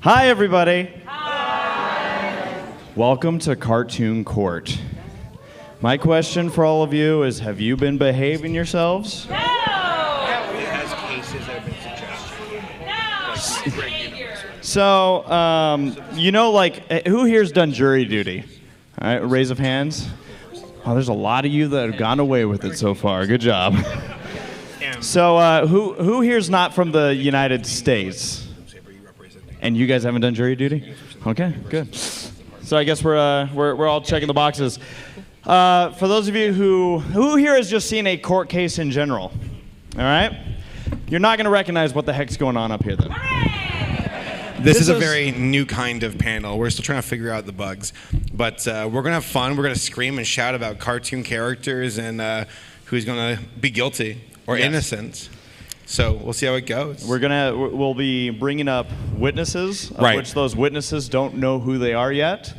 Hi, everybody. Hi. Welcome to Cartoon Court. My question for all of you is, have you been behaving yourselves? No! It has cases that have been suggested. No! So, who here's done jury duty? All right, raise of hands. Oh, there's a lot of you that have gone away with it so far. Good job. So, who here's not from the United States? And you guys haven't done jury duty? Okay, good. So I guess we're all checking the boxes. For those of you who here has just seen a court case in general, all right? You're not going to recognize what the heck's going on up here then. This is a very new kind of panel. We're still trying to figure out the bugs. But we're going to have fun. We're going to scream and shout about cartoon characters and who's going to be guilty or innocent. So we'll see how it goes. We'll be bringing up witnesses, of which those witnesses don't know who they are yet.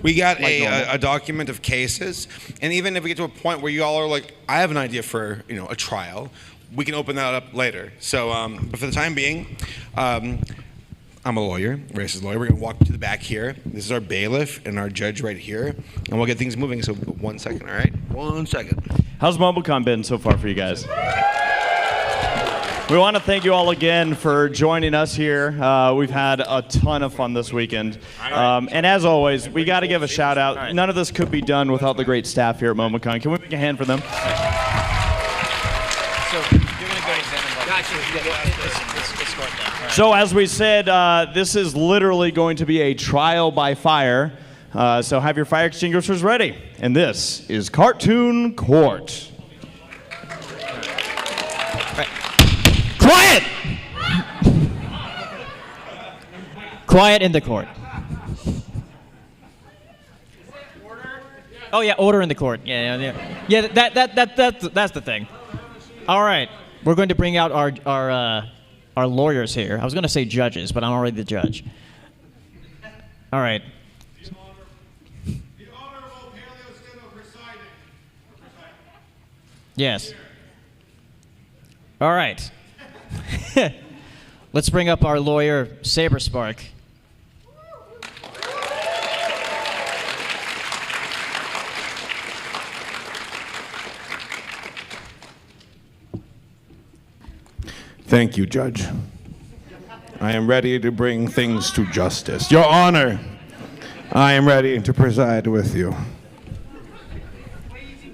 We got a document of cases, and even if we get to a point where you all are like, I have an idea for a trial, we can open that up later. So, but for the time being, I'm a lawyer, racist lawyer. We're gonna walk to the back here. This is our bailiff and our judge right here, and we'll get things moving. So 1 second, all right? 1 second. How's MomoCon been so far for you guys? We want to thank you all again for joining us here. We've had a ton of fun this weekend. And as always, we got to give a shout out. None of this could be done without the great staff here at MomoCon. Can we make a hand for them? So as we said, this is literally going to be a trial by fire. So have your fire extinguishers ready. And this is Cartoon Court. Quiet! Quiet in the court. Oh yeah, order in the court. Yeah. That's the thing. All right, we're going to bring out our lawyers here. I was going to say judges, but I'm already the judge. All right. The Honorable Paleosteno presiding. Yes. All right. Let's bring up our lawyer, Saberspark. Thank you, Judge. I am ready to bring things to justice. Your Honor, I am ready to preside with you.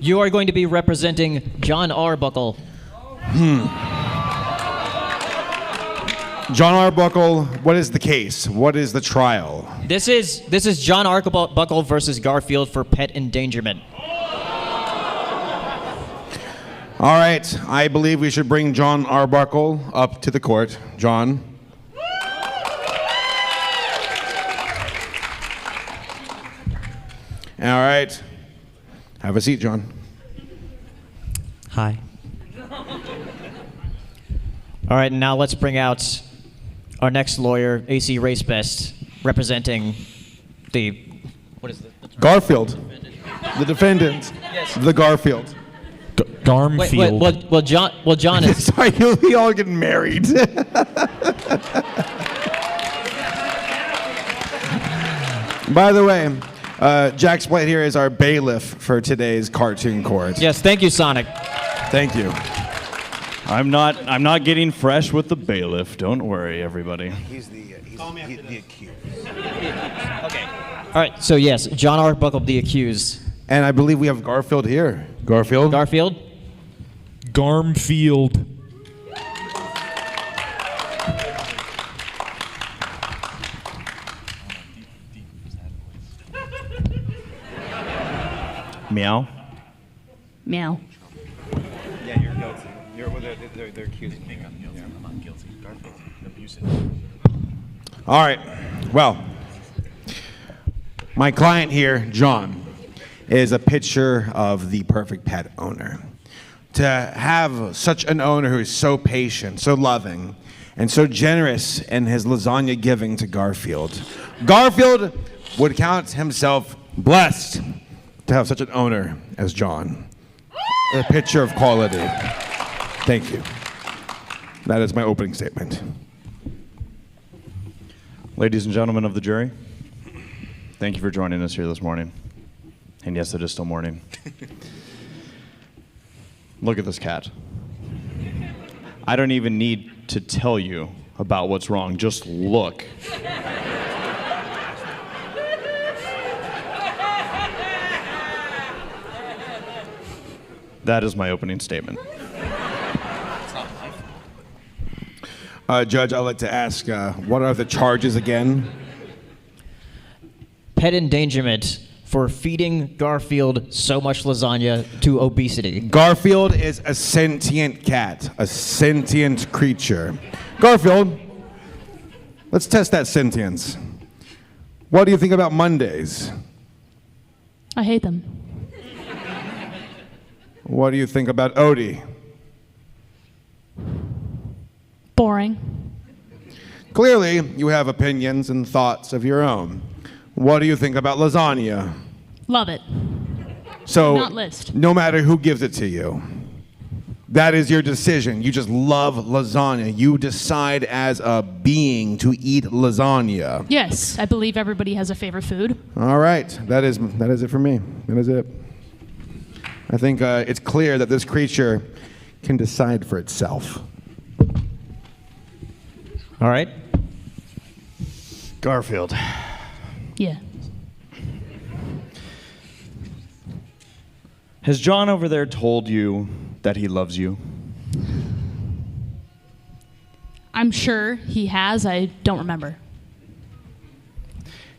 You are going to be representing John Arbuckle. John Arbuckle, what is the case? What is the trial? This is John Arbuckle versus Garfield for pet endangerment. All right, I believe we should bring John Arbuckle up to the court. John. All right. Have a seat, John. Hi. All right, now let's bring out our next lawyer, ACRacebest, representing the... What is the term? Garfield. The defendant. Yes. The Garfield. Garfield. Well, John is... Sorry, we all getting married. By the way, JaxBlade here is our bailiff for today's cartoon court. Yes, thank you, Sonic. Thank you. I'm not getting fresh with the bailiff. Don't worry, everybody. He's the accused. Okay. All right, so yes, John Arbuckle, the accused. And I believe we have Garfield here. Garfield? Garfield? Garfield. Meow. Meow. Yeah, you're guilty. They're accusing me. I'm not guilty. Garfield. Abusive. All right. Well, my client here, John, is a picture of the perfect pet owner. To have such an owner who is so patient, so loving, and so generous in his lasagna giving to Garfield. Garfield would count himself blessed to have such an owner as John. A picture of quality. Thank you. That is my opening statement. Ladies and gentlemen of the jury, thank you for joining us here this morning. And yes, it is still morning. Look at this cat. I don't even need to tell you about what's wrong. Just look. That is my opening statement. Judge, I'd like to ask, what are the charges again? Pet endangerment for feeding Garfield so much lasagna to obesity. Garfield is a sentient cat, a sentient creature. Garfield, let's test that sentience. What do you think about Mondays? I hate them. What do you think about Odie? Boring. Clearly, you have opinions and thoughts of your own. What do you think about lasagna? Love it. So, Not list. no matter who gives it to you, that is your decision. You just love lasagna. You decide as a being to eat lasagna. Yes, I believe everybody has a favorite food. All right, that is it for me. That is it. I think it's clear that this creature can decide for itself. All right. Garfield. Yeah. Has John over there told you that he loves you? I'm sure he has. I don't remember.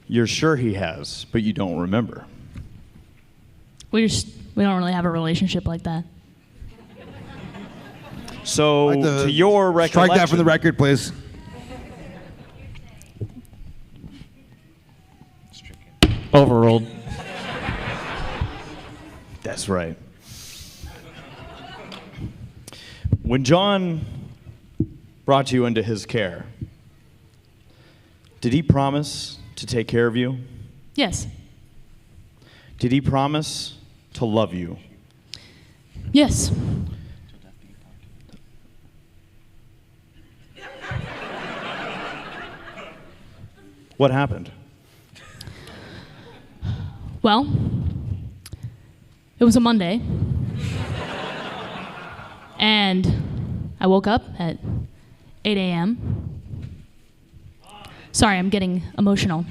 You're sure he has, but you don't remember. We don't really have a relationship like that. So, I'd like to your recollection... Strike that from the record, please. Overruled. That's right. When John brought you into his care, did he promise to take care of you? Yes. Did he promise to love you? Yes. What happened? Well, it was a Monday. And I woke up at 8 a.m. Sorry, I'm getting emotional.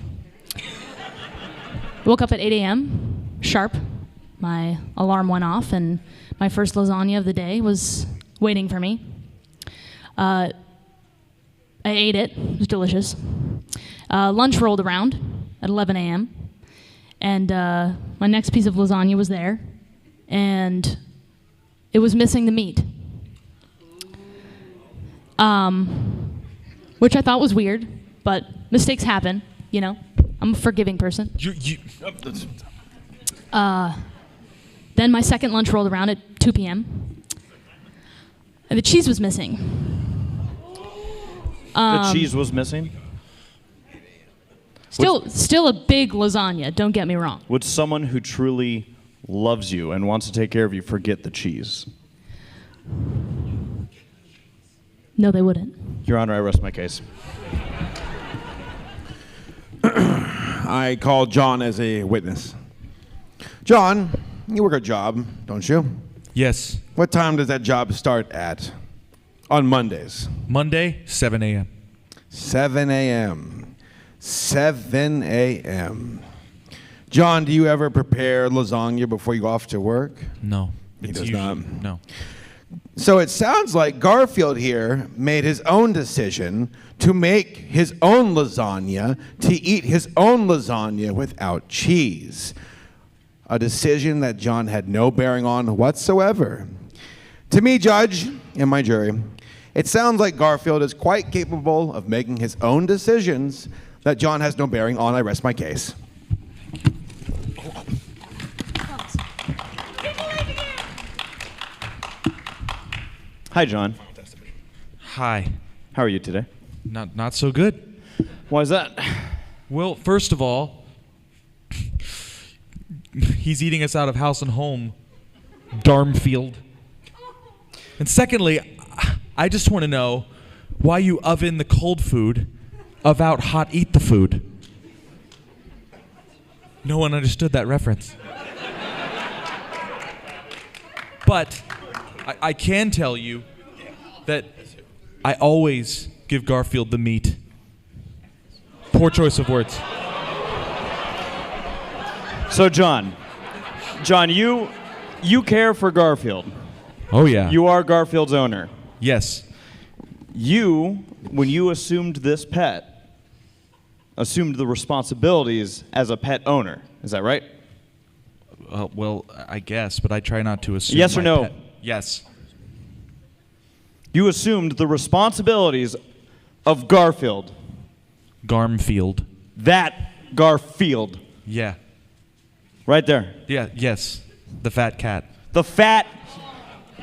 I woke up at 8 a.m. sharp. My alarm went off, and my first lasagna of the day was waiting for me. I ate it. It was delicious. Lunch rolled around at 11 a.m. And my next piece of lasagna was there, and it was missing the meat, which I thought was weird, but mistakes happen, you know. I'm a forgiving person. Then my second lunch rolled around at 2 p.m., and the cheese was missing. The cheese was missing? Still a big lasagna, don't get me wrong. Would someone who truly loves you and wants to take care of you forget the cheese? No, they wouldn't. Your Honor, I rest my case. I call John as a witness. John, you work a job, don't you? Yes. What time does that job start at? On Mondays. Monday, 7 a.m. 7 a.m. 7 a.m. John, do you ever prepare lasagna before you go off to work? No. He It's does usually- not. No. So it sounds like Garfield here made his own decision to make his own lasagna, to eat his own lasagna without cheese. A decision that John had no bearing on whatsoever. To me, Judge, and my jury, it sounds like Garfield is quite capable of making his own decisions that John has no bearing on. I rest my case. Hi, John. Hi. How are you today? Not so good. Why is that? Well, first of all, he's eating us out of house and home, Garfield. And secondly, I just want to know why you oven the cold food About hot eat the food. No one understood that reference. But I can tell you that I always give Garfield the meat. Poor choice of words. So, John, you care for Garfield. Oh, yeah. You are Garfield's owner. Yes. You, when you assumed this pet, assumed the responsibilities as a pet owner. Is that right? Well, I guess, but I try not to assume. Yes or my no? pet. Yes. You assumed the responsibilities of Garfield. Garmfield. That Garfield. Yeah. Right there. Yeah, yes. The fat cat. The fat,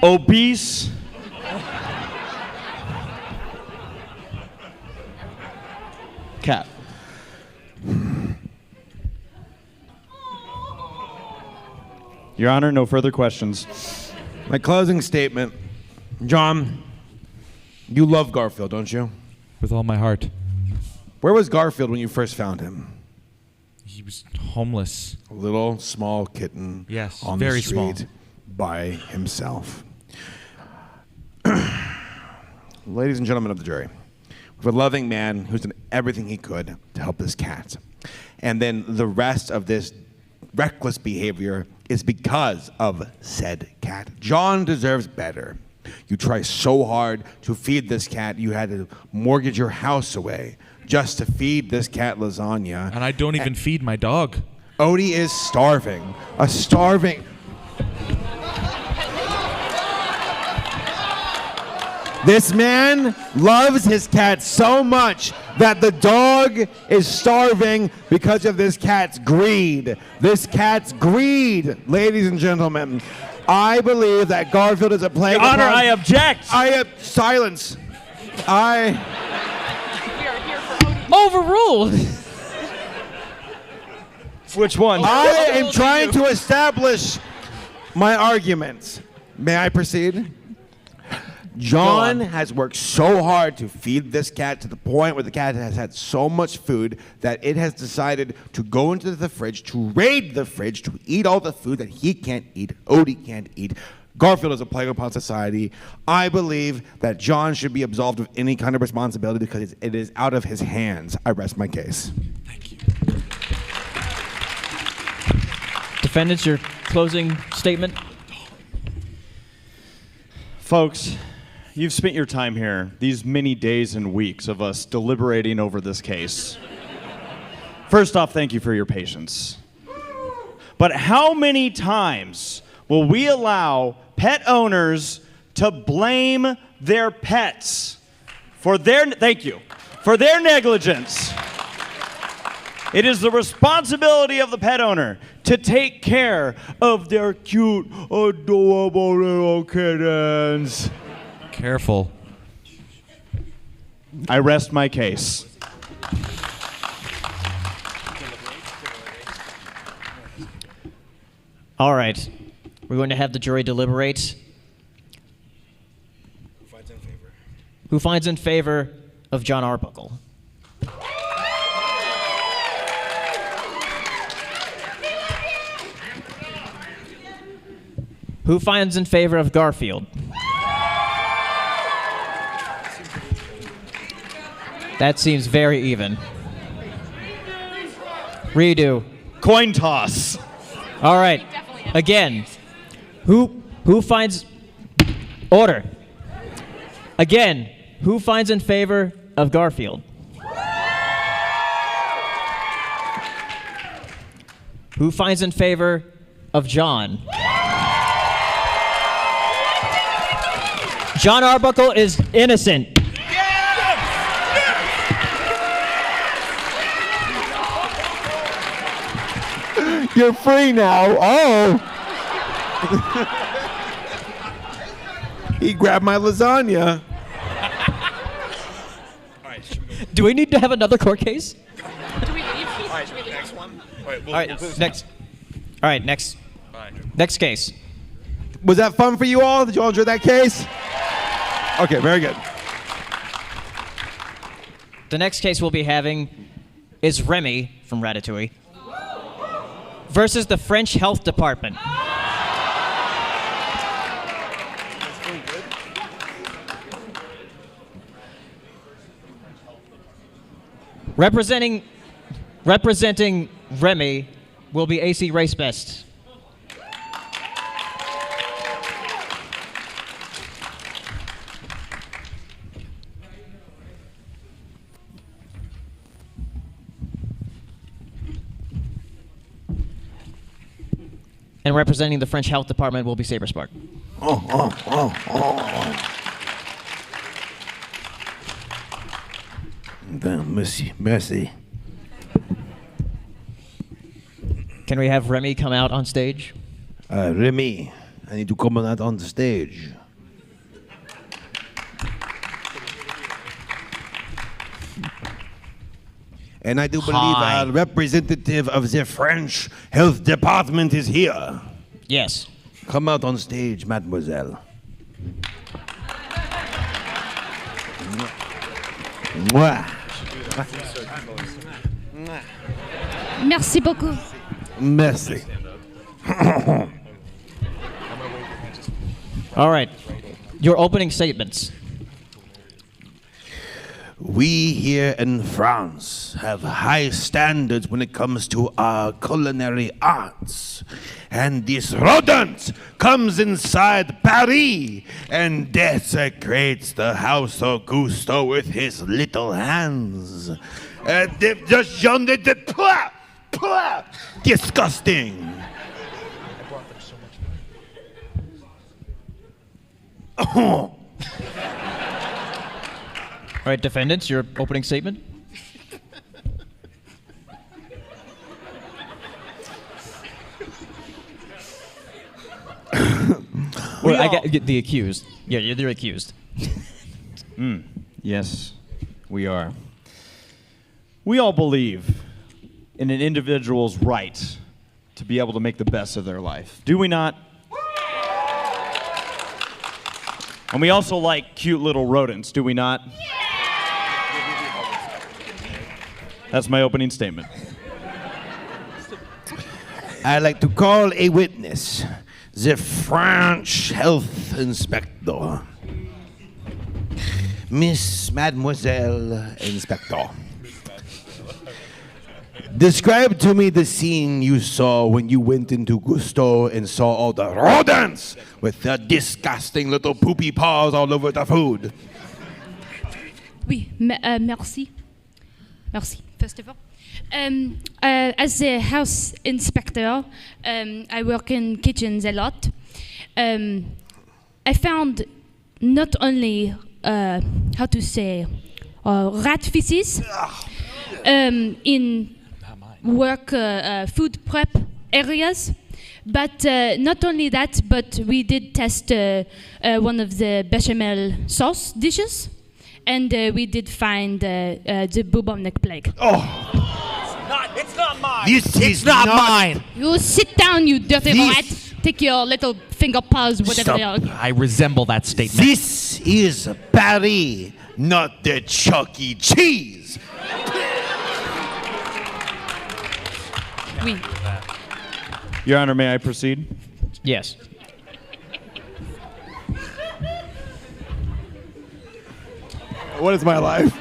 obese, cat. Your Honor, no further questions. My closing statement. John, you love Garfield, don't you? With all my heart. Where was Garfield when you first found him? He was homeless. A little small kitten. Yes, on very the street small. by himself. Ladies and gentlemen of the jury, we have a loving man who's done everything he could to help this cat. And then the rest of this reckless behavior is because of said cat. John deserves better. You try so hard to feed this cat, you had to mortgage your house away just to feed this cat lasagna. And I don't even feed my dog. Odie is starving. A starving... This man loves his cat so much that the dog is starving because of this cat's greed. This cat's greed, ladies and gentlemen. I believe that Garfield is a plague. Your Honor, I object. Silence. Overruled. Which one? I am trying to establish my arguments. May I proceed? John has worked so hard to feed this cat to the point where the cat has had so much food that it has decided to go into the fridge, to raid the fridge, to eat all the food that he can't eat, Odie can't eat. Garfield is a plague upon society. I believe that John should be absolved of any kind of responsibility because it is out of his hands. I rest my case. Thank you. Defendants, your closing statement. Folks, you've spent your time here, these many days and weeks of us deliberating over this case. First off, thank you for your patience. But how many times will we allow pet owners to blame their pets for their, for their negligence? It is the responsibility of the pet owner to take care of their cute, adorable little kittens. Careful. I rest my case. All right. We're going to have the jury deliberate. Who finds in favor of John Arbuckle? Who finds in favor of Garfield? That seems very even. Redo. Coin toss. All right. Again. Who finds order? Again. Who finds in favor of Garfield? Who finds in favor of John? John Arbuckle is innocent. You're free now. Oh. He grabbed my lasagna. Do we need to have another court case? Do we leave? Next one. All right, next. All right, next. Next case. Was that fun for you all? Did you all enjoy that case? Okay, very good. The next case we'll be having is Remy from Ratatouille versus the French Health Department. Representing Remy will be ACRacebest. And representing the French Health Department will be Saberspark. Merci. Can we have Remy come out on stage? Remy, I need to come out on the stage. And I do believe Hi. a representative of the French Health Department is here. Yes. Come out on stage, mademoiselle. Mwah. Merci beaucoup. Merci. All right. Your opening statements. We here in France have high standards when it comes to our culinary arts. And this rodent comes inside Paris and desecrates the house of Gusto with his little hands. Just yonder, disgusting. All right, defendants, your opening statement. Well, I get the accused. Yeah, you're the accused. Yes, we are. We all believe in an individual's right to be able to make the best of their life. Do we not? And we also like cute little rodents, do we not? That's my opening statement. I'd like to call a witness, the French health inspector. Mademoiselle Inspector. Describe to me the scene you saw when you went into Gusto and saw all the rodents with their disgusting little poopy paws all over the food. Oui, merci. Merci, first of all. As a house inspector, I work in kitchens a lot. I found not only, how to say, rat feces in work food prep areas. But not only that, but we did test one of the bechamel sauce dishes. And we did find the bubonic plague. It's not mine. This is not mine. You sit down, you dirty rat. Take your little finger paws, whatever they are. I resemble that statement. This is Paris, not the Chuck E. Cheese. Oui. Your Honor, may I proceed? Yes. What is my life?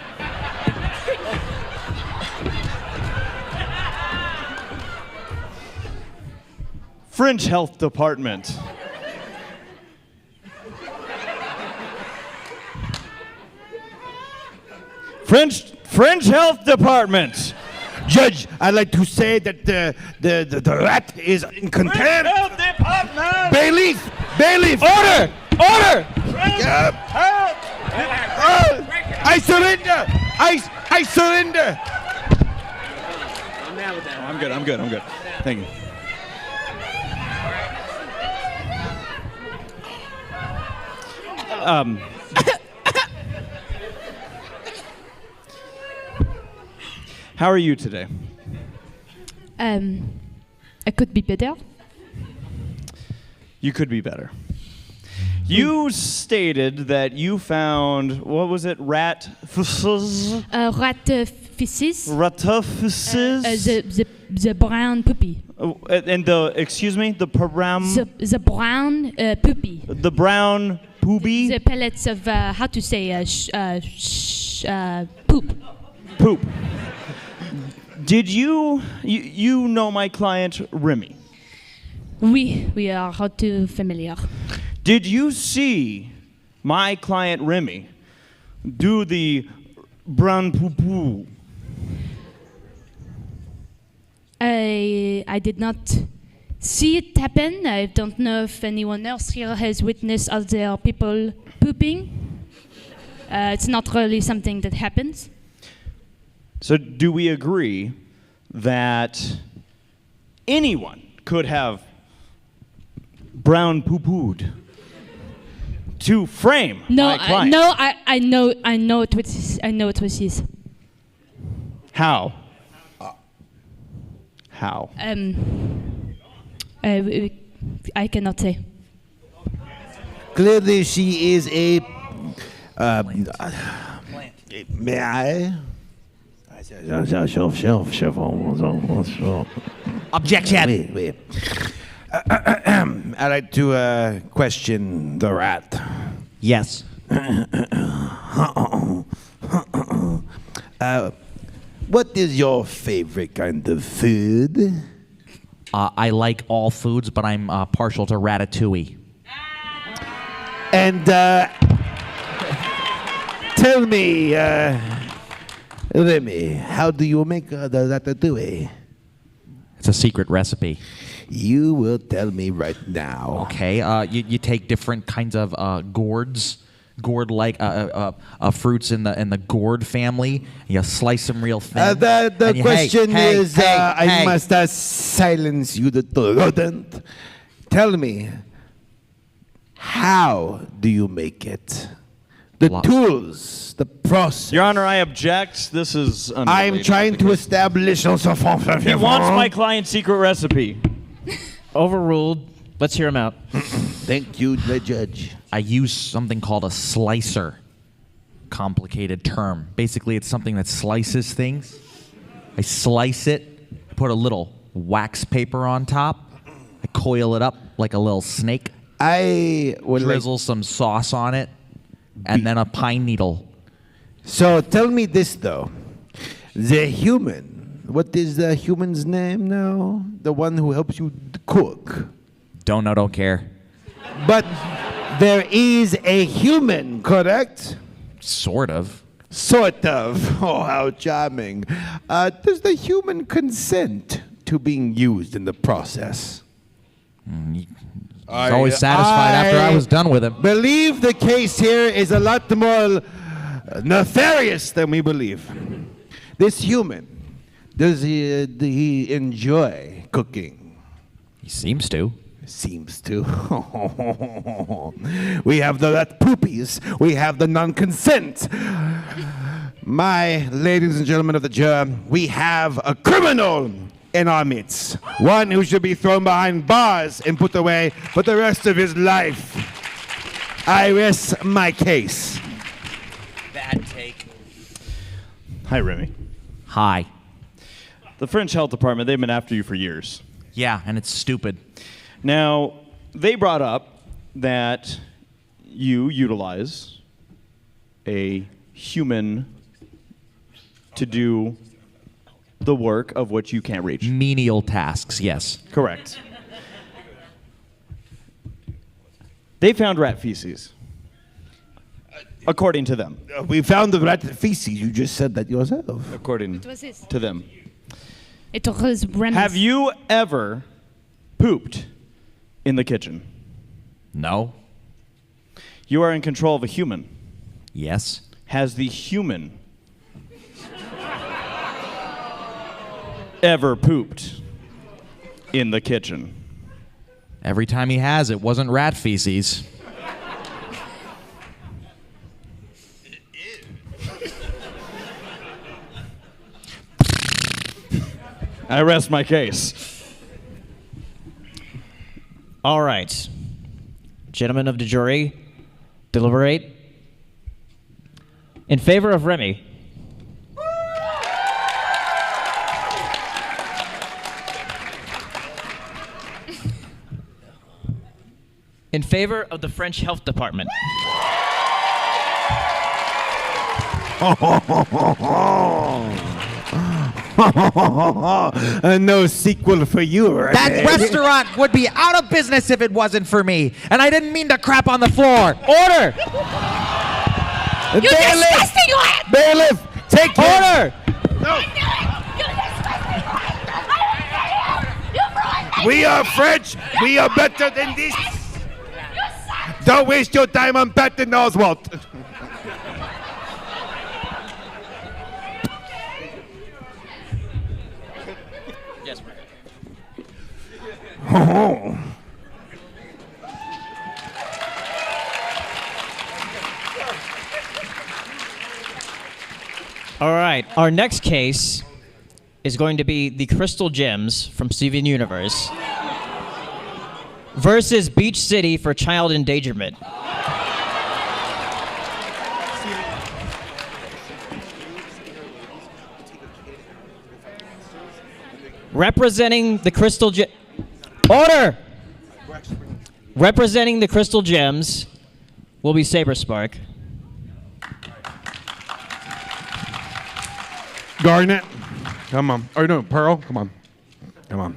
French Health Department. French Health Department. Judge, I'd like to say that the rat is in contempt. Health Department! Bailiff! Order! Order! I surrender! I surrender! I'm good. Thank you. How are you today? I could be better. You could be better. You stated that you found, what was it, rat feces? Rat feces. Ratuffices? The brown puppy. And the, excuse me, the brown... The brown puppy. The brown poopy? The pellets of, how to say, poop. Poop. Did you know my client, Remy? Oui, we are how to familiar. Did you see my client, Remy, do the brown poo-poo? I did not see it happen. I don't know if anyone else here has witnessed other people pooping. It's not really something that happens. So do we agree that anyone could have brown poo-pooed to frame my client? I know it was his. How? How? I cannot say. Clearly, she is a. May I? Objection. Wait. I'd like to question the rat. Yes. What is your favorite kind of food? I like all foods, but I'm partial to ratatouille. And tell me, Remy, how do you make the ratatouille? It's a secret recipe. You will tell me right now. Okay. You take different kinds of gourd-like fruits in the gourd family. You slice them real thin. The question is, I must silence you, the rodent. Tell me, how do you make it? The tools, the process. Your Honor, I object. This is I'm trying to establish also. He wants my client's secret recipe. Overruled. Let's hear him out. Thank you, the judge. I use something called a slicer. Complicated term. Basically, it's something that slices things. I slice it, put a little wax paper on top. I coil it up like a little snake. I would drizzle some sauce on it, and then a pine needle. So tell me this, though. The human, what is the human's name now? The one who helps you cook. Don't know, don't care. But there is a human, correct? Sort of. Sort of. Oh, how charming. Does the human consent to being used in the process? He's always satisfied after I was done with him. Believe the case here is a lot more nefarious than we believe. This human, does he enjoy cooking? He seems to. Seems to. We have the rat poopies. We have the non-consent. My ladies and gentlemen of the jury, we have a criminal in our midst. One who should be thrown behind bars and put away for the rest of his life. I rest my case. Bad take. Hi, Remy. Hi. The French Health Department, they've been after you for years. Yeah, and it's stupid. Now, they brought up that you utilize a human to do the work of which you can't reach. Menial tasks, yes. Correct. They found rat feces, according to them. We found the rat feces. You just said that yourself. According to them. It was Remy's. Have you ever pooped in the kitchen? No. You are in control of a human. Yes. Has the human ever pooped in the kitchen? Every time he has, it wasn't rat feces. I rest my case. All right. Gentlemen of the jury, Deliberate. In favor of Remy. In favor of the French Health Department. No sequel for you, right? That restaurant would be out of business if it wasn't for me. And I didn't mean to crap on the floor. Order! You disgusting lad! Bailiff, take him. Order! We are French. We are better than this. Don't waste your time on Patton Oswalt. Yes, Oh. All right, our next case is going to be the Crystal Gems from Steven Universe versus Beach City for child endangerment. Representing the Crystal Gems. Order! Representing the Crystal Gems will be Saberspark. Garnet, come on. Or no, Pearl, come on. Come on.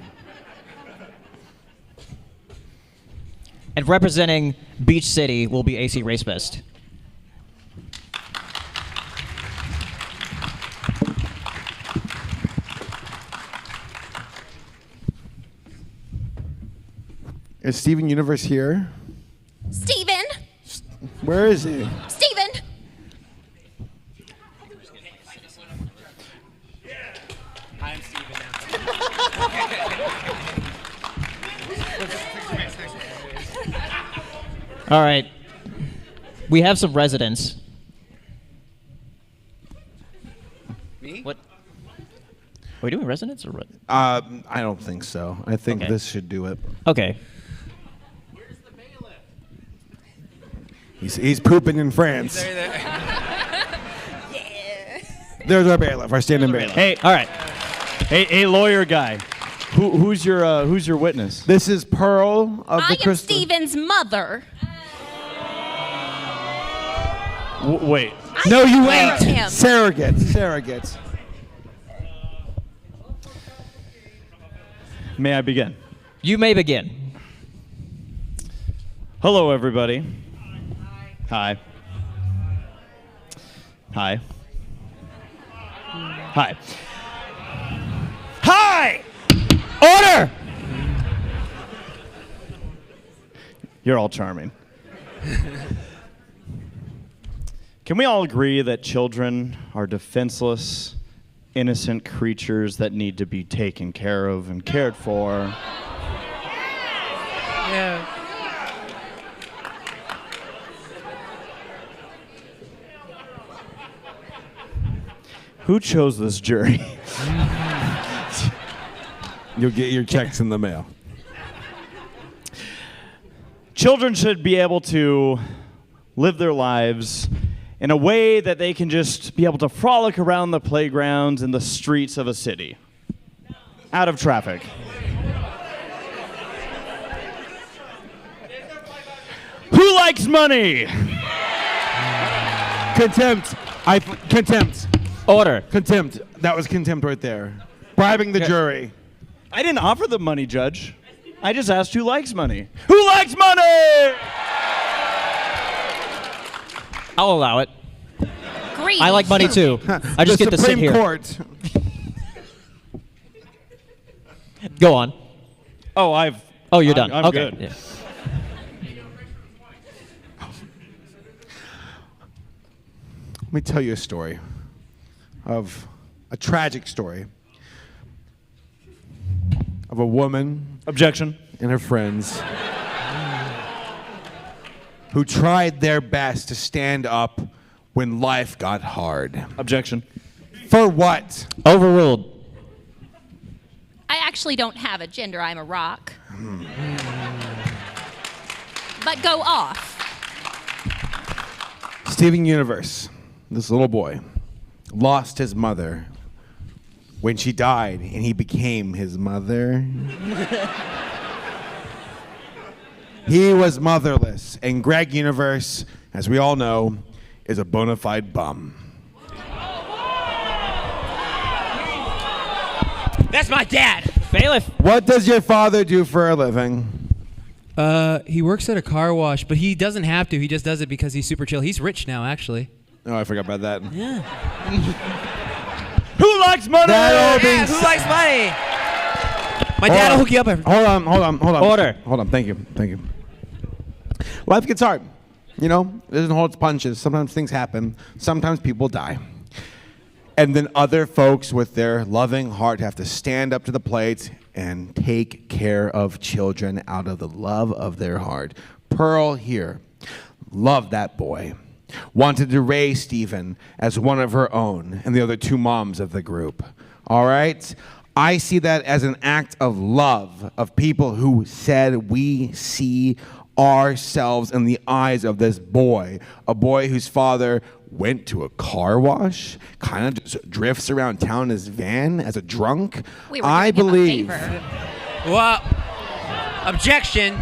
And representing Beach City will be ACRacebest. Is Steven Universe here? Steven! Where is he? Steven! All right. We have some residents. Me? What? Are we doing residents or what? I don't think so. I think Okay. this should do it. Okay. He's pooping in France. There's our bailiff, our stand-in bailiff. Hey, All right. hey, lawyer guy. Who's your witness? This is Pearl of I the am Crystal. Steven's mother. Wait. No, you ain't. Him. Surrogates. May I begin? You may begin. Hello, everybody. Hi. Hi. Hi. Hi! Order! You're all charming. Can we all agree that children are defenseless, innocent creatures that need to be taken care of and cared for? Yeah. Who chose this jury? You'll get your checks in the mail. Children should be able to live their lives in a way that they can just be able to frolic around the playgrounds and the streets of a city, out of traffic. Who likes money? Contempt. Contempt. Order. Contempt. That was contempt right there. Bribing the jury. I didn't offer the money, Judge. I just asked who likes money. Who likes money? I'll allow it. Greedy. I like money too. I just The get to sit Supreme here. Court. Go on. Oh, you're done. I'm okay. good. Yeah. Let me tell you a story of a tragic story of a woman Objection. and her friends who tried their best to stand up when life got hard. Objection. For what? Overruled. I actually don't have a gender. I'm a rock. But go off. Steven Universe, this little boy, lost his mother when she died, and he became his mother. He was motherless, and Greg Universe, as we all know, is a bona fide bum. That's my dad. Bailiff. What does your father do for a living? He works at a car wash, but he doesn't have to. He just does it because he's super chill. He's rich now, actually. Oh, I forgot about that. Yeah. Who likes money? Who likes money? My dad will hook you up. Hold on. Order. Hold on. Thank you. Life gets hard. You know, it doesn't hold its punches. Sometimes things happen. Sometimes people die. And then other folks with their loving heart have to stand up to the plate and take care of children out of the love of their heart. Pearl here loved that boy. Wanted to raise Stephen as one of her own and the other two moms of the group. All right? I see that as an act of love of people who said we see ourselves in the eyes of this boy, a boy whose father went to a car wash, kind of just drifts around town in his van as a drunk. We were I doing him a believe. favor. Well, objection.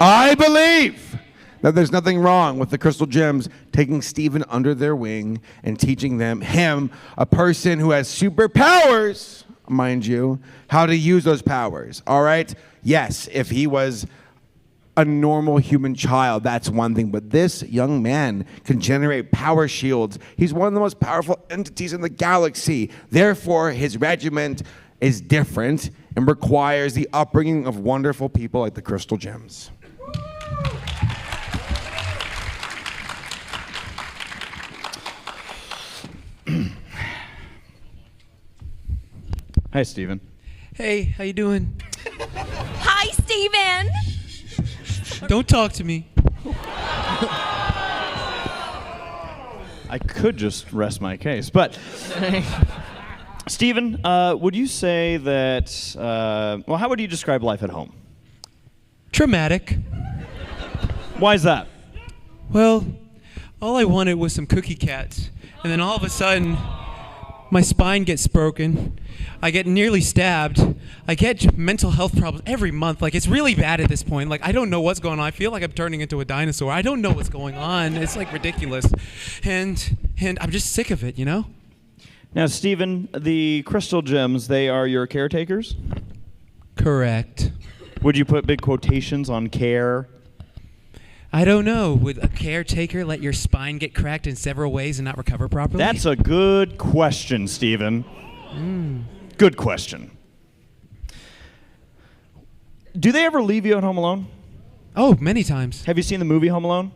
I believe that there's nothing wrong with the Crystal Gems taking Stephen under their wing and teaching him, a person who has superpowers, mind you, how to use those powers. All right? Yes, if he was a normal human child, that's one thing, but this young man can generate power shields. He's one of the most powerful entities in the galaxy. Therefore, his regiment is different and requires the upbringing of wonderful people like the Crystal Gems. Hi, Steven. Hey, how you doing? Hi, Steven. Don't talk to me. I could just rest my case, but Steven, would you say that, well, how would you describe life at home? Traumatic. Why is that? Well, all I wanted was some cookie cats, and then all of a sudden, my spine gets broken. I get nearly stabbed. I get mental health problems every month. Like, it's really bad at this point. Like, I don't know what's going on. I feel like I'm turning into a dinosaur. I don't know what's going on. It's like ridiculous. And I'm just sick of it, you know? Now, Steven, the Crystal Gems, they are your caretakers? Correct. Would you put big quotations on care? I don't know. Would a caretaker let your spine get cracked in several ways and not recover properly? That's a good question, Steven. Good question. Do they ever leave you at home alone? Oh, many times. Have you seen the movie Home Alone?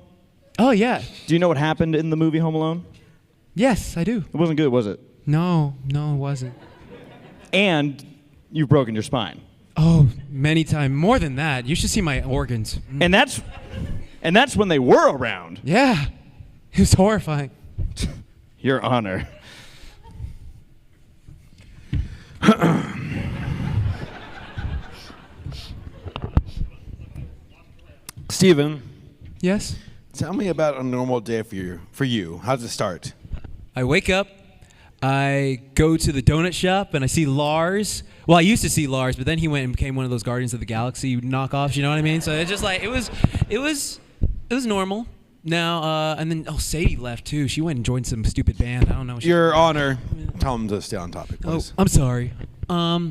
Oh, yeah. Do you know what happened in the movie Home Alone? Yes, I do. It wasn't good, was it? No, it wasn't. And you've broken your spine. Oh, many times. More than that. You should see my organs. And that's when they were around. Yeah. It was horrifying. Your honor. Steven, Yes? tell me about a normal day for you. How does it start? I wake up, I go to the donut shop, and I see Lars. Well, I used to see Lars, but then he went and became one of those Guardians of the Galaxy knockoffs, you know what I mean? So it's just like, it was normal. Now, and then, Sadie left too. She went and joined some stupid band. I don't know. Your honor, tell him to stay on topic, Oh, please. I'm sorry. I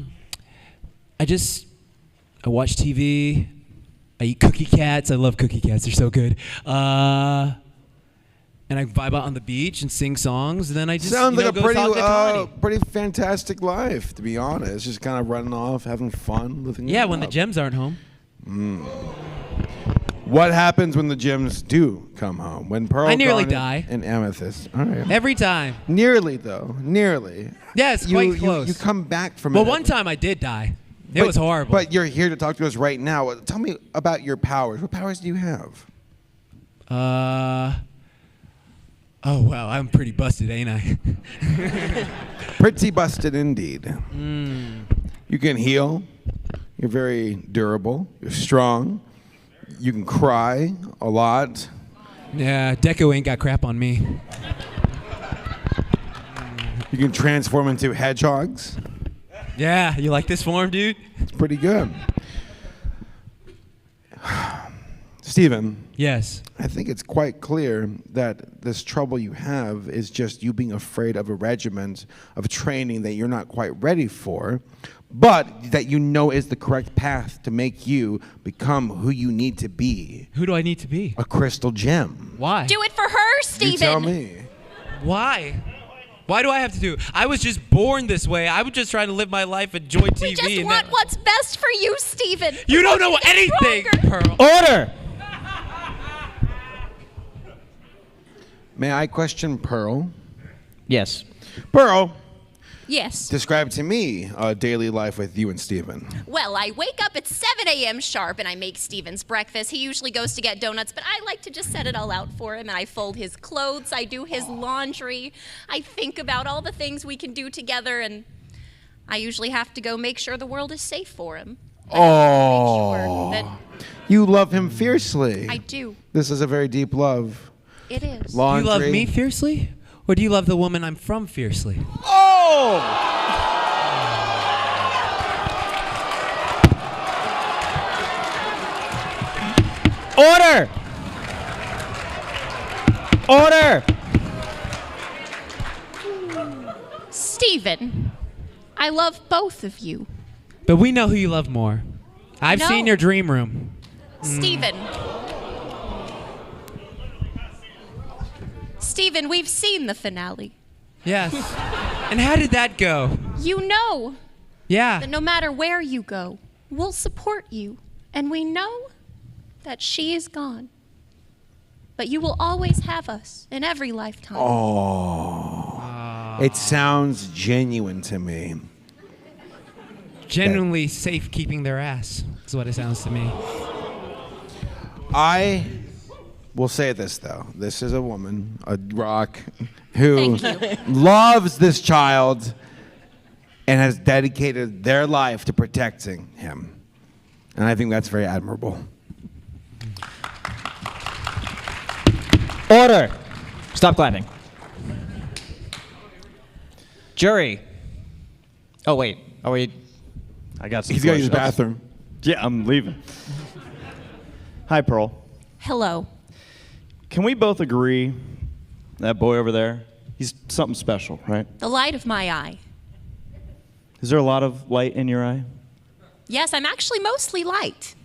watch TV. I eat cookie cats. I love cookie cats. They're so good. And I vibe out on the beach and sing songs. And then I just Sounds like a go talk to Connie. pretty fantastic life, to be honest. Just kind of running off, having fun, living. Yeah, it when the up. gems aren't home. What happens when the gems do come home? When Pearl, I nearly Garnet, die. and Amethyst. All right. Every time. Nearly though. Nearly. Yeah, it's quite close. You come back from Well, it. one time I did die. It was horrible. But you're here to talk to us right now. Tell me about your powers. What powers do you have? Oh, wow, I'm pretty busted, ain't I? Pretty busted indeed. You can heal. You're very durable. You're strong. You can cry a lot. Yeah, Deco ain't got crap on me. You can transform into hedgehogs. Yeah, you like this form, dude? It's pretty good. Stephen. Yes. I think it's quite clear that this trouble you have is just you being afraid of a regiment of training that you're not quite ready for, but that you know is the correct path to make you become who you need to be. Who do I need to be? A crystal gem. Why? Do it for her, Steven. You tell me. Why? Why do I have to do it? I was just born this way. I was just trying to live my life, enjoy TV. We just and want what's best for you, Steven. You don't know anything, Pearl. Order! May I question Pearl? Yes. Pearl, Yes. describe to me a daily life with you and Stephen. Well, I wake up at 7 a.m. sharp and I make Steven's breakfast. He usually goes to get donuts, but I like to just set it all out for him. And I fold his clothes, I do his laundry, I think about all the things we can do together, and I usually have to go make sure the world is safe for him. Oh, That you love him fiercely. I do. This is a very deep love. It is. Do you love Laundry. me fiercely? Or do you love the woman I'm from fiercely? Oh! Order! Order! Steven, I love both of you. But we know who you love more. I've No. seen your dream room. Steven. Steven, we've seen the finale. Yes. And how did that go? You know Yeah. that no matter where you go, we'll support you. And we know that she is gone. But you will always have us in every lifetime. Oh. It sounds genuine to me. Genuinely safe keeping their ass is what it sounds to me. I will say this, though. This is a woman, a rock, who Thank you. loves this child and has dedicated their life to protecting him. And I think that's very admirable. Order! Stop clapping. Jury. Oh, wait. Are we... I got some He's got to use the questions. bathroom. Yeah, I'm leaving. Hi, Pearl. Hello. Can we both agree that boy over there, he's something special, right? The light of my eye. Is there a lot of light in your eye? Yes, I'm actually mostly light.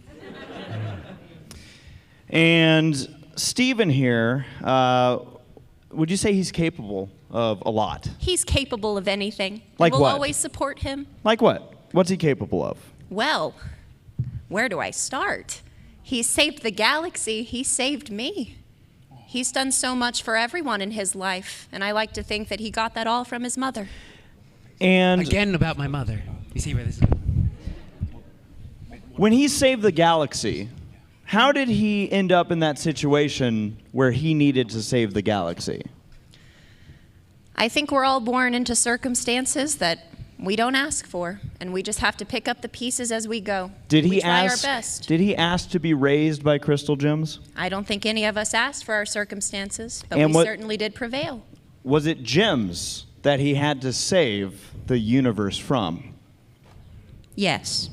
And Steven here, would you say he's capable of a lot? He's capable of anything. Like we'll what? always support him. Like what? What's he capable of? Well, where do I start? He saved the galaxy. He saved me. He's done so much for everyone in his life, and I like to think that he got that all from his mother. And Again about my mother. You see where this is going? when he saved the galaxy, how did he end up in that situation where he needed to save the galaxy? I think we're all born into circumstances that we don't ask for, and we just have to pick up the pieces as we go. Did he we try ask? our best. Did he ask to be raised by crystal gems? I don't think any of us asked for our circumstances, but And we what- certainly did prevail. Was it gems that he had to save the universe from? Yes.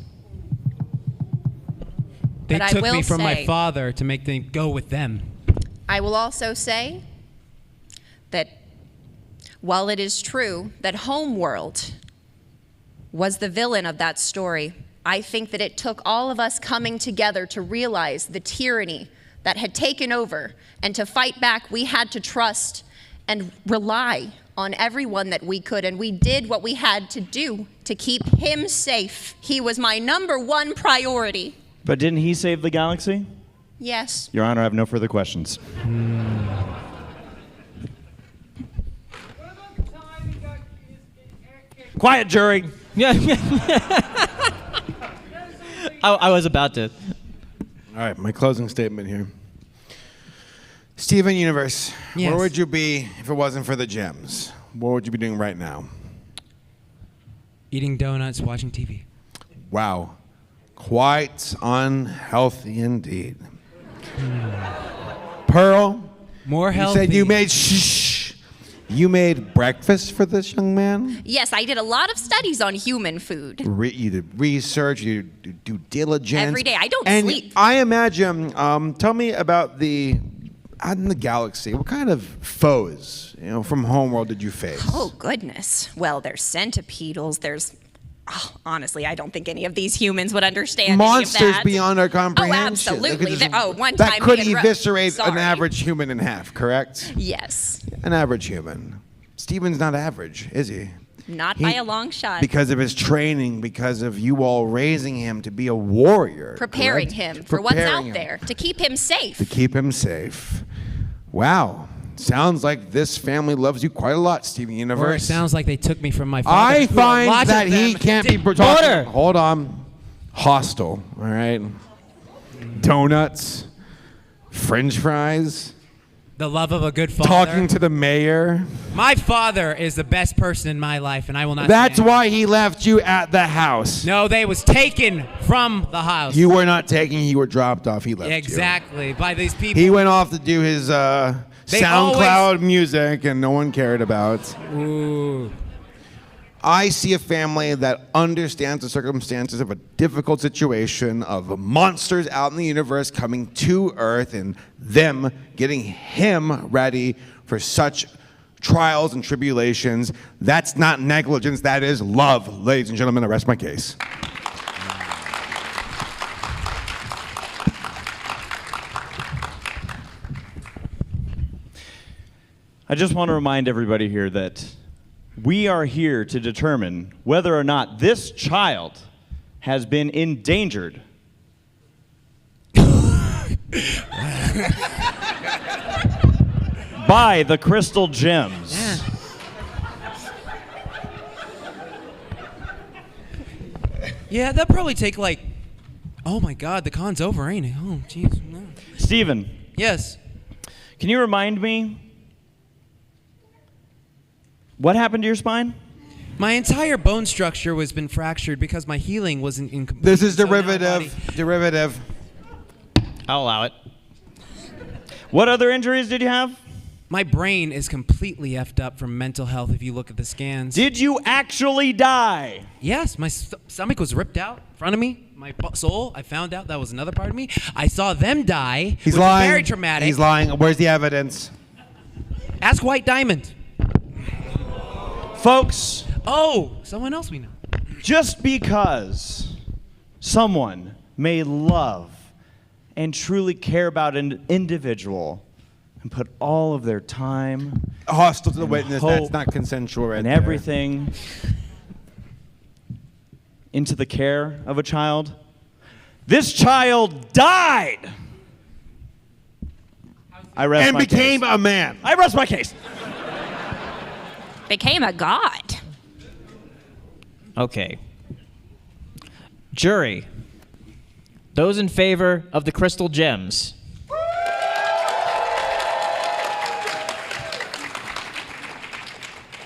They But I took will me from my say- father to make them go with them. I will also say that while it is true that Homeworld was the villain of that story, I think that it took all of us coming together to realize the tyranny that had taken over, and to fight back, we had to trust and rely on everyone that we could, and we did what we had to do to keep him safe. He was my #1 priority. But didn't he save the galaxy? Yes. Your Honor, I have no further questions. Quiet, jury. Yeah. I was about to. All right, my closing statement here. Steven Universe, Yes. where would you be if it wasn't for the gems? What would you be doing right now? Eating donuts, watching TV. Wow. Quite unhealthy indeed. Pearl, More You healthy. said you made You made breakfast for this young man? Yes, I did a lot of studies on human food. You did research, you did due diligence. Every day. I don't and sleep. I imagine, tell me about out in the galaxy, what kind of foes, from Homeworld did you face? Oh, goodness. Well, there's centipedals, honestly, I don't think any of these humans would understand Monsters any of that. beyond our comprehension. Oh, absolutely. One that time could me and eviscerate an Sorry. average human in half, correct? Yes. An average human. Steven's not average, is he? Not by a long shot. Because of his training, because of you all raising him to be a warrior. Preparing correct? him for what's Preparing out him there, to keep him safe. To keep him safe. Wow. Sounds like this family loves you quite a lot, Steven Or it Universe. sounds like they took me from my father. I who find lots that of he them can't be did- talking. Hold on. Hostile, all right? Donuts, French fries, The love of a good father. talking to the mayor. My father is the best person in my life, and I will not. That's stand. why he left you at the house. No, they was taken from the house. You were not taken, you were dropped off. He left you. Exactly, by these people. He went off to do his They SoundCloud music, and no one cared about. Ooh. I see a family that understands the circumstances of a difficult situation, of monsters out in the universe coming to Earth, and them getting him ready for such trials and tribulations. That's not negligence, that is love. Ladies and gentlemen, I rest my case. I just want to remind everybody here that we are here to determine whether or not this child has been endangered by the crystal gems. Yeah, that'd probably take like. Oh my God, the con's over, ain't it? Oh, jeez. No. Steven, Yes. can you remind me what happened to your spine? My entire bone structure was been fractured because my healing wasn't incomplete. This is So now my derivative. body- Derivative. I'll allow it. What other injuries did you have? My brain is completely effed up from mental health if you look at the scans. Did you actually die? Yes, my stomach was ripped out in front of me. My soul, I found out that was another part of me. I saw them die. He's which was lying. Very traumatic. He's lying. Where's the evidence? Ask White Diamond. Folks, Oh, someone else we know. just because someone may love and truly care about an individual and put all of their time Hostile to the witness. That's hope not consensual right and there. everything into the care of a child, this child died. I rest And my became case. a man. I rest my case. Became a god. Okay. Jury, those in favor of the crystal gems.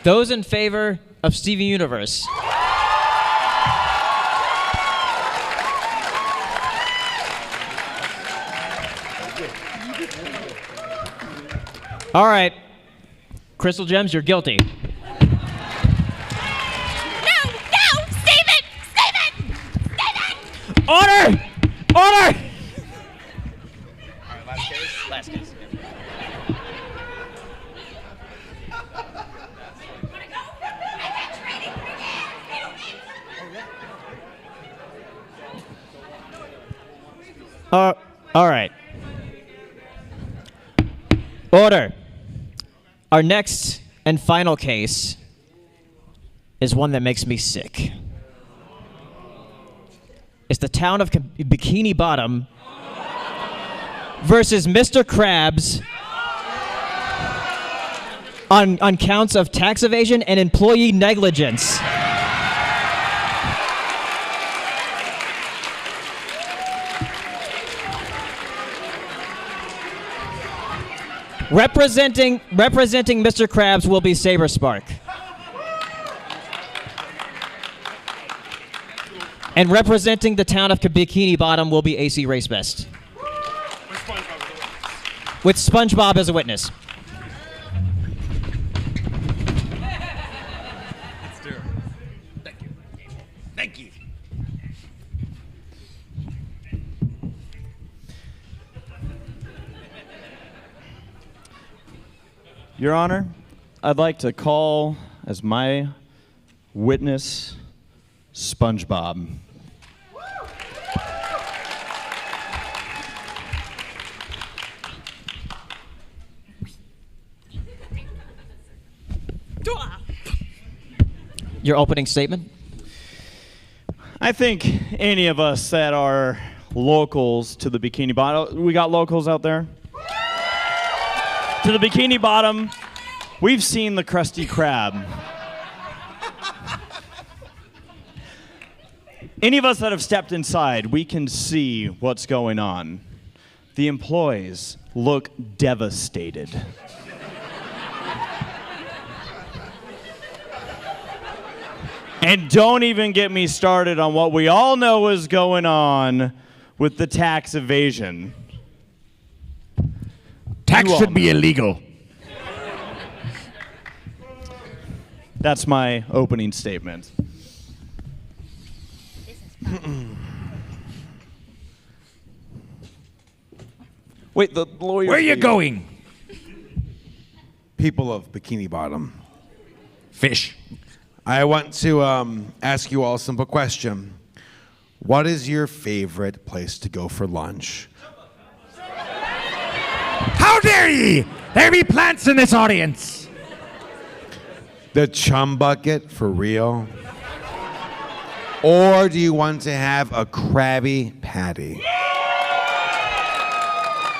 Those in favor of Steven Universe. All right. Crystal gems, you're guilty. No, Stephen! Stephen! Stephen! Order! Order! Last case. All right. Order. Our next and final case is one that makes me sick. It's the town of Bikini Bottom versus Mr. Krabs on counts of tax evasion and employee negligence. Representing Mr. Krabs will be Saberspark. And representing the town of Bikini Bottom will be ACRacebest. with SpongeBob as a witness. Let's do it. Thank you. Thank you. Your Honor, I'd like to call as my witness SpongeBob. Your opening statement? I think any of us that are locals to the Bikini Bottom, we got locals out there? To the Bikini Bottom, we've seen the Krusty Krab. Any of us that have stepped inside, we can see what's going on. The employees look devastated. And don't even get me started on what we all know is going on with the tax evasion. Tax should be illegal. That's my opening statement. Wait, the lawyer. Where are you going? People of Bikini Bottom, Fish. I want to ask you all a simple question. What is your favorite place to go for lunch? How dare ye? There be plants in this audience. The Chum Bucket, for real? Or do you want to have a Krabby Patty?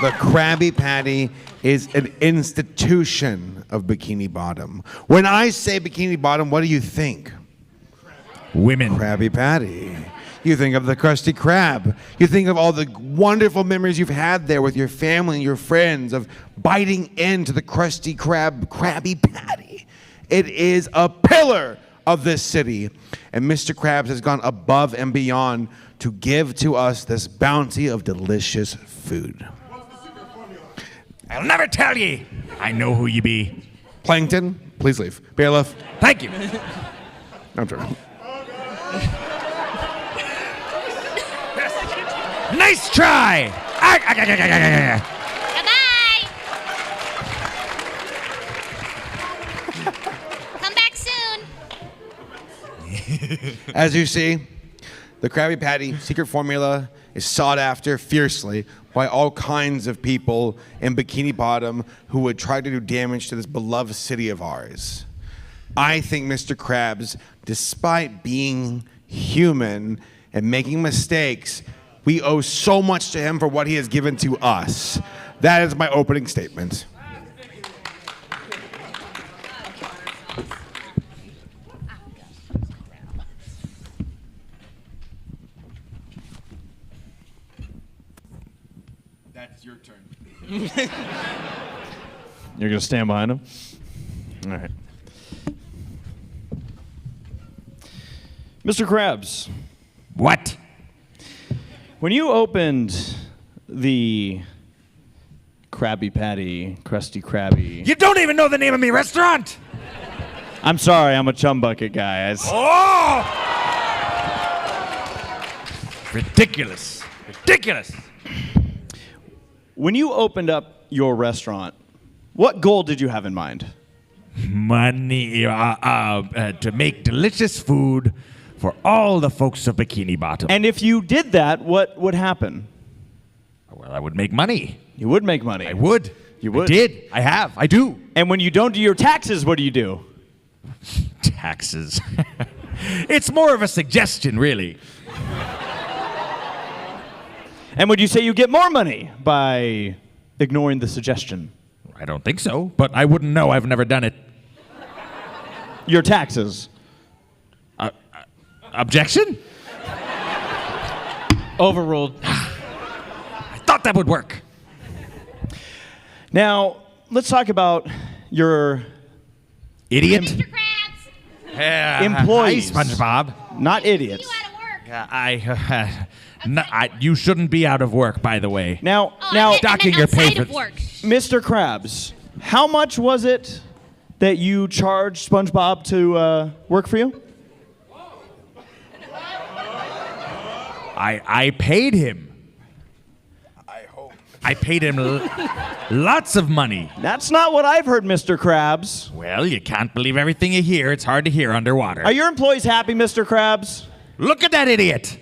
The Krabby Patty is an institution of Bikini Bottom. When I say Bikini Bottom, what do you think? Women. Krabby Patty. You think of the Krusty Krab. You think of all the wonderful memories you've had there with your family and your friends of biting into the Krusty Krabby Patty. It is a pillar of this city. And Mr. Krabs has gone above and beyond to give to us this bounty of delicious food. I'll never tell ye. I know who ye be. Plankton, please leave. Bailiff. Thank you. I'm joking. Nice try. Goodbye. Come back soon. As you see, the Krabby Patty secret formula is sought after fiercely by all kinds of people in Bikini Bottom who would try to do damage to this beloved city of ours. I think Mr. Krabs, despite being human and making mistakes, we owe so much to him for what he has given to us. That is my opening statement. That's your turn. You're going to stand behind him? All right. Mr. Krabs. What? When you opened the Krabby Patty, Krusty Krabby... You don't even know the name of me restaurant. I'm sorry, I'm a Chum Bucket guy. Oh! Ridiculous. Ridiculous. When you opened up your restaurant, what goal did you have in mind? Money to make delicious food for all the folks of Bikini Bottom. And if you did that, what would happen? Well, I would make money. You would make money. I would. You would. I did. I have. I do. And when you don't do your taxes, what do you do? Taxes. It's more of a suggestion, really. And would you say you get more money by ignoring the suggestion? I don't think so, but I wouldn't know. I've never done it. Your taxes. Objection? Overruled. I thought that would work. Now, let's talk about your Idiot. Mr. Krabs. employees. Hi, SpongeBob. Not idiots. You out of work. You shouldn't be out of work, by the way. Now, Oh, I meant docking your pay outside for of work. Mr. Krabs, how much was it that you charged SpongeBob to work for you? I paid him. I paid him lots of money. That's not what I've heard, Mr. Krabs. Well, you can't believe everything you hear. It's hard to hear underwater. Are your employees happy, Mr. Krabs? Look at that idiot.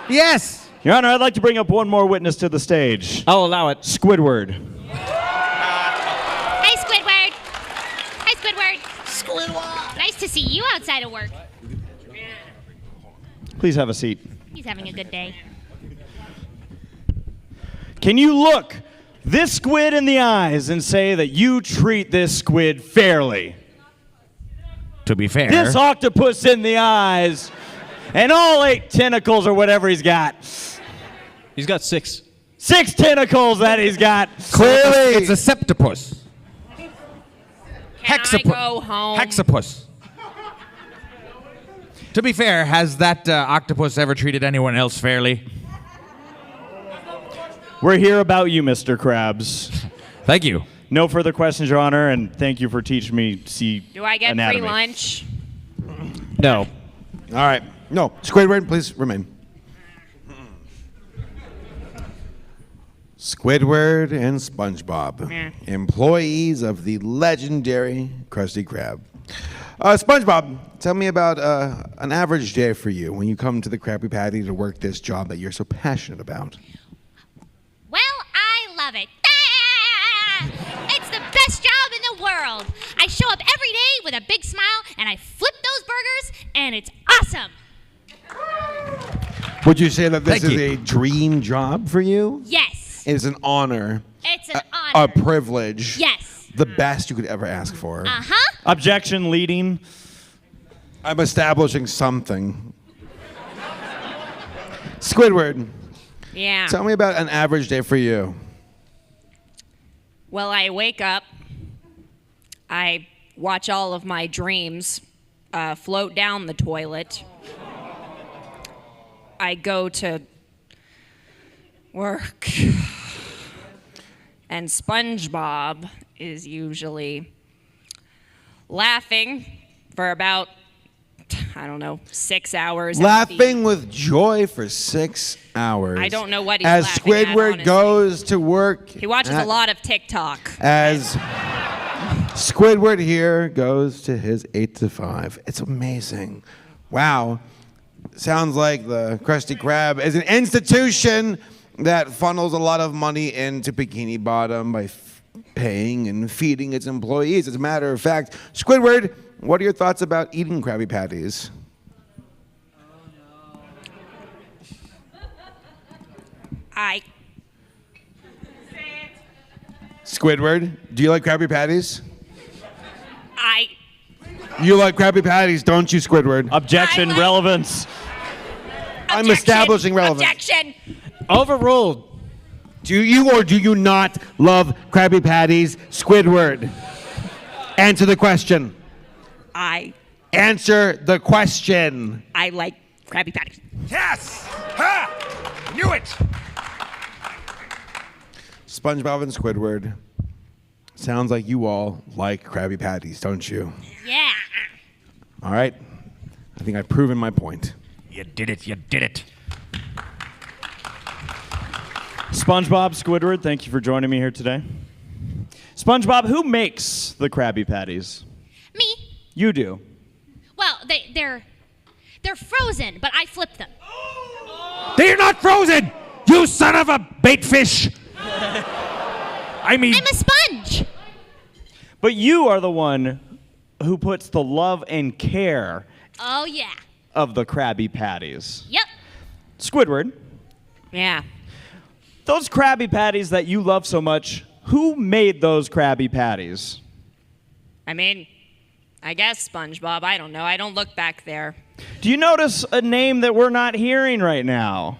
Yes. Your Honor, I'd like to bring up one more witness to the stage. I'll allow it. Squidward. Hi, Squidward. Hi, Squidward. Squidward. Nice to see you outside of work. Please have a seat. He's having a good day. Can you look this squid in the eyes and say that you treat this squid fairly? To be fair. This octopus in the eyes and all 8 tentacles or whatever he's got. He's got 6. 6 tentacles that he's got. Clearly. It's a septopus. Can I go home? Hexapus. To be fair, has that octopus ever treated anyone else fairly? We're here about you, Mr. Krabs. Thank you. No further questions, Your Honor, and thank you for teaching me sea Do I get anatomy. free lunch? No. All right. No, Squidward, please remain. Squidward and SpongeBob, employees of the legendary Krusty Krab. SpongeBob, tell me about an average day for you when you come to the Krabby Patty to work this job that you're so passionate about. Well, I love it. It's the best job in the world. I show up every day with a big smile, and I flip those burgers, and it's awesome. Would you say that this Thank is you. a dream job for you? Yes. It's an honor. It's an A honor. privilege. Yes. The best you could ever ask for. Uh-huh. Objection leading. I'm establishing something. Squidward, Yeah. tell me about an average day for you. Well, I wake up. I watch all of my dreams float down the toilet. I go to work. And SpongeBob is usually laughing for about, 6 hours. Laughing with joy for 6 hours. I don't know what he's As laughing at, Squidward honestly. goes to work. He watches a lot of TikTok. As Squidward here goes to his 8 to 5. It's amazing. Wow. Sounds like the Krusty Krab is an institution that funnels a lot of money into Bikini Bottom by paying and feeding its employees. As a matter of fact, Squidward, what are your thoughts about eating Krabby Patties? Squidward, do you like Krabby Patties? You like Krabby Patties, don't you, Squidward? Objection, relevance. I'm establishing relevance. Objection. Overruled. Do you or do you not love Krabby Patties, Squidward? Answer the question. Answer the question. I like Krabby Patties. Yes! Ha! Knew it! SpongeBob and Squidward. Sounds like you all like Krabby Patties, don't you? Yeah. All right. I think I've proven my point. You did it. You did it. SpongeBob, Squidward, thank you for joining me here today. SpongeBob, who makes the Krabby Patties? Me? You do. Well, they're frozen, but I flip them. They're not frozen! You son of a bait fish! I'm a sponge. But you are the one who puts the love and care Oh, yeah. of the Krabby Patties. Yep. Squidward, Yeah. those Krabby Patties that you love so much, who made those Krabby Patties? I guess SpongeBob. I don't know. I don't look back there. Do you notice a name that we're not hearing right now?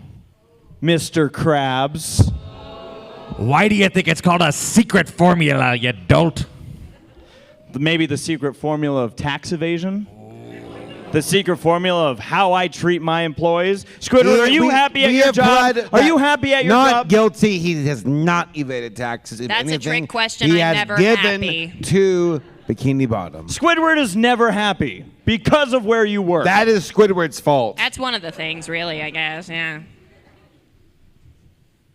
Mr. Krabs. Why do you think it's called a secret formula, you dolt? Maybe the secret formula of tax evasion? the secret formula of how I treat my employees? Squidward, are you happy at we your have job? pled Are you that happy at your not job? guilty. He has not evaded taxes. If That's a anything, trick question. He I'm has never given happy. to Bikini Bottom. Squidward is never happy because of where you work. That is Squidward's fault. That's one of the things, really, I guess. Yeah.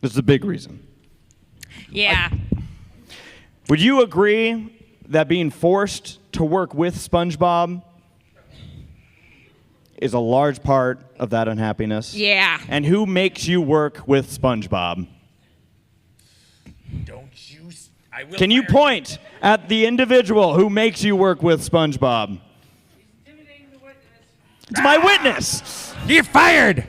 This is a big reason. Yeah. Would you agree that being forced to work with SpongeBob is a large part of that unhappiness? Yeah. And who makes you work with SpongeBob? Can you point at the individual who makes you work with SpongeBob? It's my witness. You're fired.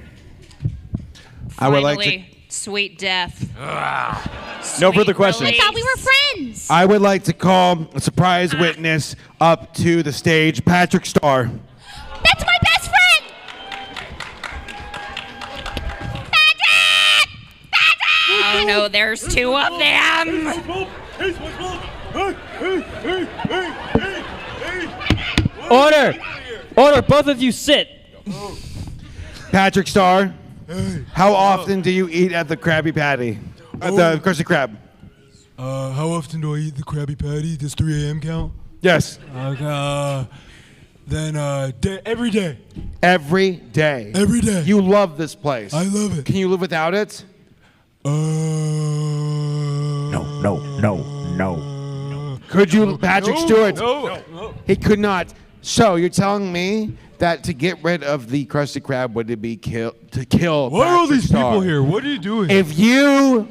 I would like to. Finally, sweet death. No Sweet further questions. I thought we were friends. I would like to call a surprise witness up to the stage, Patrick Starr. That's my best friend. Patrick! Oh no, there's two of them. Order! Order, both of you sit. Patrick Starr, how often do you eat at the Krabby Patty? At the Krusty Krab? How often do I eat the Krabby Patty? Does 3 a.m. count? Yes. Then every day. Every day. Every day. You love this place. I love it. Can you live without it? No. Could you, Patrick Stewart? No. He could not. So you're telling me that to get rid of the Krusty Krab would it be kill? Why are all Patrick these Starr? people here? What are you doing? If you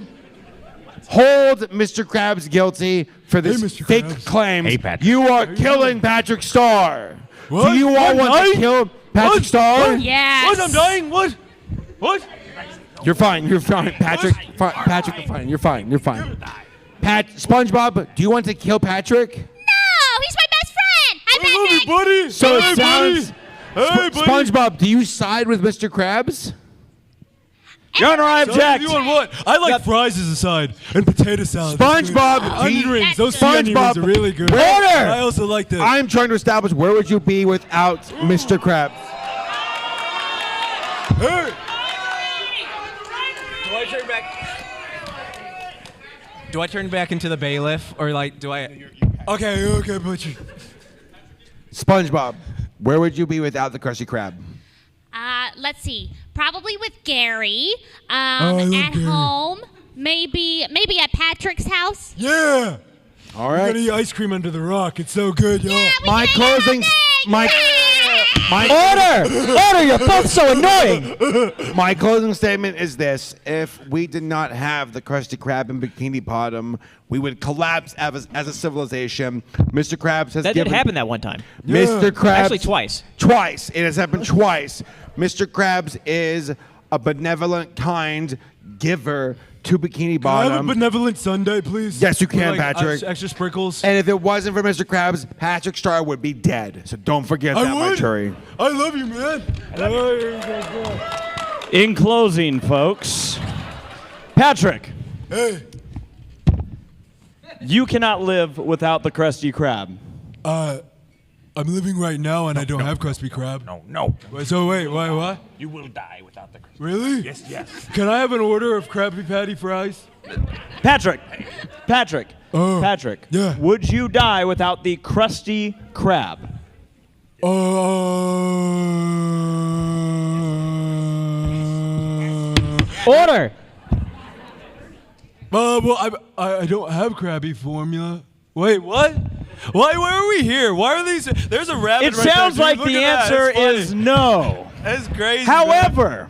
hold Mr. Krabs guilty for this Mr. fake Krabs. claim, Hey, Patrick. you are killing Patrick Starr. What? Do you all I'm want dying? to kill Patrick What? Starr? What? Yes. What? I'm dying? What? You're fine. Patrick. Patrick, you're fine. You're fine. SpongeBob, do you want to kill Patrick? No, he's my best friend. Hi, I love Patrick. you, buddy. So Hey, it sounds. Hey, buddy. SpongeBob, do you side with Mr. Krabs? Your Honor, I object. You want what? I like fries as a side and potato salad. SpongeBob, Onion rings. Those SpongeBob, onion rings are really good. Order! I also like this. I'm trying to establish where would you be without Mr. Krabs? Hey. Do I turn back into the bailiff, or like, do I? Okay, butcher. SpongeBob, where would you be without the Krusty Krab? Let's see. Probably with Gary. I love At Gary. home. Maybe at Patrick's house. Yeah. All I'm right. gonna eat ice cream under the rock. It's so good, y'all. Yeah, we My can hang out closing. all day. Order! You're both so annoying. My closing statement is this: if we did not have the Krusty Krab and Bikini Bottom, we would collapse as a civilization. Mr. Krabs has That given. did happen that one time. Mr. Krabs. Actually, twice. Twice. It has happened twice. Mr. Krabs is a benevolent, kind giver to Bikini Can I have a Bottom. benevolent Sunday, please? Yes, you With, can, like, Patrick. Extra sprinkles. And if it wasn't for Mr. Krabs, Patrick Starr would be dead. So don't forget that, my would. jury. I love you, man. In closing, folks, Patrick, Hey, you cannot live without the Krusty Krab. I'm living right now and I don't have Krusty Krab. No. So wait, why? What? You will die without the Krusty. Really? Yes. Can I have an order of Krabby Patty fries? Patrick, Yeah. would you die without the Krusty Krab? Order! Well, I don't have Krabby formula. Wait, what? Why are we here? Why are these? There's a rabbit. It right sounds there, like dude. Look the at that. answer That's is funny. no. That's crazy. However,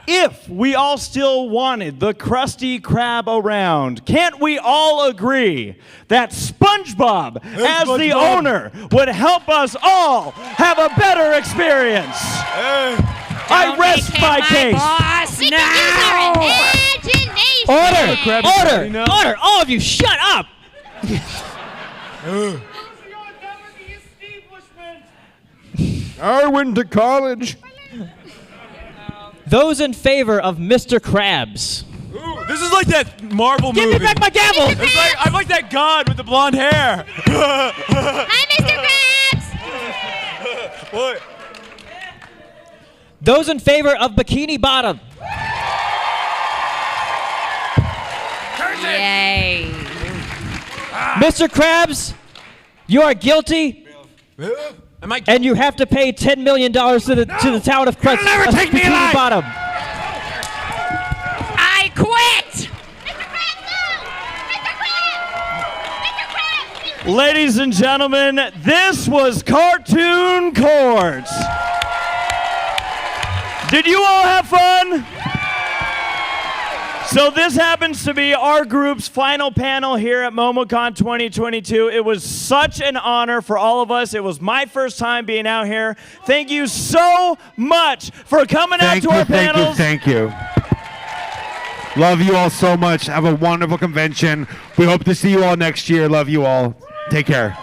if we all still wanted the Krusty Krab around, can't we all agree that SpongeBob, as the SpongeBob. owner, would help us all have a better experience? I rest my case. Boss We can use our imagination. Order! All of you, shut up! I went to college. Those in favor of Mr. Krabs. Ooh, this is like that Marvel Give movie. me back my gavel! It's like, I'm like that god with the blonde hair. Hi, Mr. Krabs. What? Those in favor of Bikini Bottom. Yay. Mr. Krabs, you are guilty. And you have to pay $10 million to the town of Krabs. never take me Bikini alive. Bottom. I quit. Ladies and gentlemen, this was Cartoon Courts. Did you all have fun? So this happens to be our group's final panel here at MomoCon 2022. It was such an honor for all of us. It was my first time being out here. Thank you so much for coming out to our panels. Thank you. Love you all so much. Have a wonderful convention. We hope to see you all next year. Love you all. Take care.